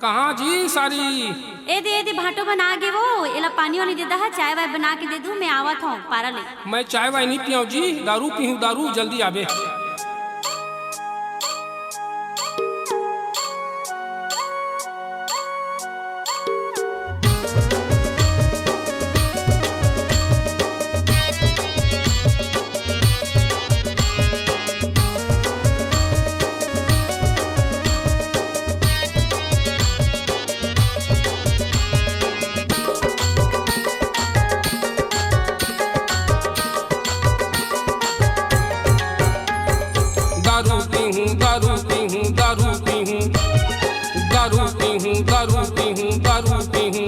कहाँ जी सारी? ए दे भाटो बना गे वो एला पानी वाली दे दहा, चाय वाय बना के दे दूं, मैं आवत हूँ पारा ले। मैं चाय वाय नहीं पियाऊँ जी, दारू पीहूँ दारू, जल्दी आबे। दारू पीहूँ दारू पीहूँ दारू पीहूँ दारू पीहूँ दारू पीहूँ दारू पीहूँ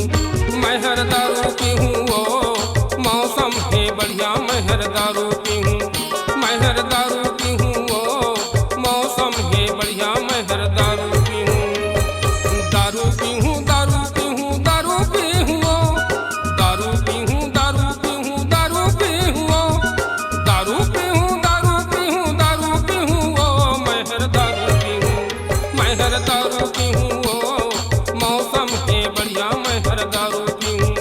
मैं हर दारू पीहूँ ओ मौसम है बढ़िया, मैं हर दारू पीहूँ, मैं हर दारू पीहूँ ओ मौसम है बढ़िया, मैं हर दारू पीहूँ, दारू पीहूँ दारू पीहूँ दारू पीहूँ ओ दारू पीहूँ दारू पीहूँ दारू पीहूँ ओ दारू पीहूँ दारू पीहूँ दारू पीहूँ ओ मैं हर दारू पीहूँ, मैं हर दारू पीहूँ ओ मौसम है बढ़िया, मैं हर दारू पीहूँ,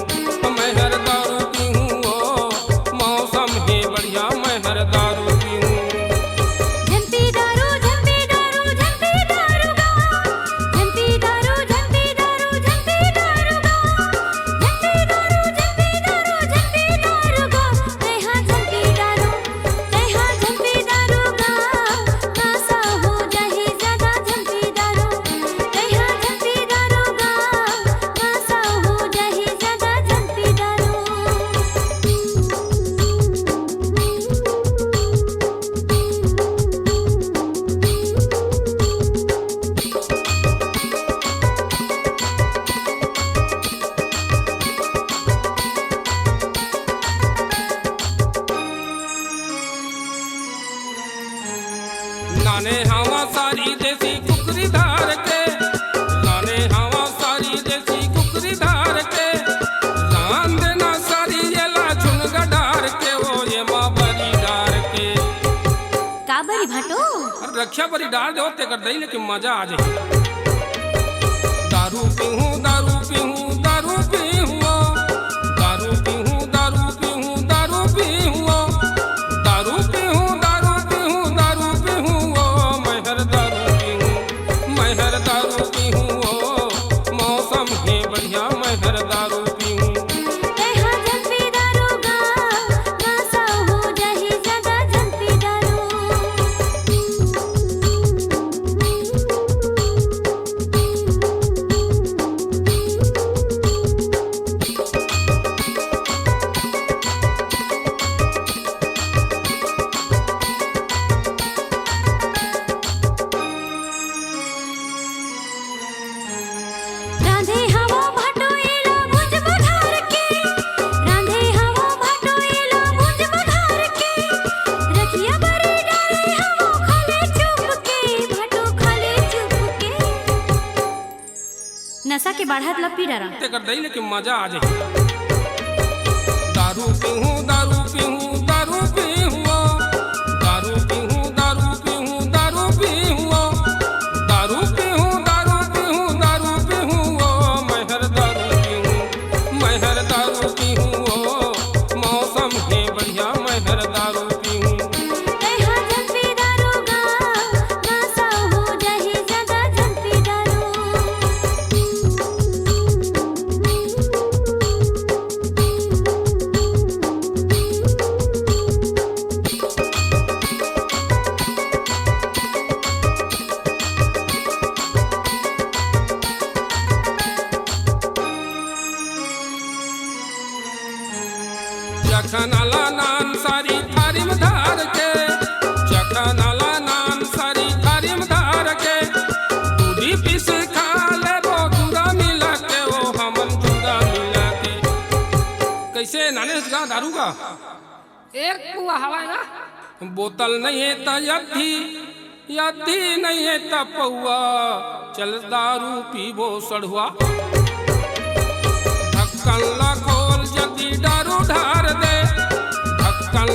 मैं हर दारू पीहूँ ओ मौसम है बढ़िया, मैं हर दारू पीहूँ। झंपी दारू झंपी दारू झंपी दारू गा, झंपी दारू झंपी दारू झंपी दारू गा, झंपी दारू झंपी दारू झंपी दारू गा, तेहा झंपी दारू गा, नासा हो जाही ज्यादा झंपी दारू, तेहा झंपी दारू गा, नासा हो जाही ज्यादा झंपी दारू। लाने हवा सारी देसी कुकरी धार के, लाने हवा सारी देसी कुकरी धार के, लान देना सारी ये लाचुन गडार के, वो ये माँ बरी डार के। का बरी भाटो? और रक्षा बरी डाल दे होते कर दई, लेकिन मजा आ जाए। दारू पीहूँ दारू पीहूँ दारू पीहूँ ओ दारू पीहूँ दारू पीहूँ दारू पीहूँ ओ दारू पीहूँ दारू पीहूँ दारू पीहूँ ओ मैं हर दारू पीहूँ, मैं हर दारू पीहूँ ओ मौसम है बढ़िया, मैं हर दारू पीहूँ। तेहा झंपी दारू गा, नासा हो जाही ज्यादा झंपी दारू। रांधे हवा भाटो एला भुज बघार के, रांधे हवा भाटो एला भुज बघार के, रखिया बरी डाले हवा खाले चुप के, भाटो खाले चुप के। नशा के बढ़त लपी डरा ते कर दई, लेकिन मजा आ जाए। दारू पीहूँ दारू पीहूँ दारू पीहूँ ओ दारू पीहूँ दारू पीहूँ दारू पीहूँ ओ दारू पीहूँ दारू पीहूँ दारू पीहूँ ओ मैं हर दारू पीहूँ, मैं हर दारू पीहूँ ओ मौसम है बढ़िया, मैं हर दारू पीहूँ। तेहा झंपी दारू गा, नासा हो जाही ज्यादा झंपी दारू। चखनाला नान सारी थारी में धार के, चखनाला नान सारी थारी में धार के, दूधी पीस खा ले वो चूड़ा मिला के, वो हमन चूड़ा मिला के। कैसे नाने का दारू का एक पुआ हवाएगा। बोतल नहीं है तो यद्दी यद्दी नहीं है तो पौआ, चल दारू पीबो सड़ुआ। ढक्कन ला खोल जल्दी दारू ढार दे, ढक्कन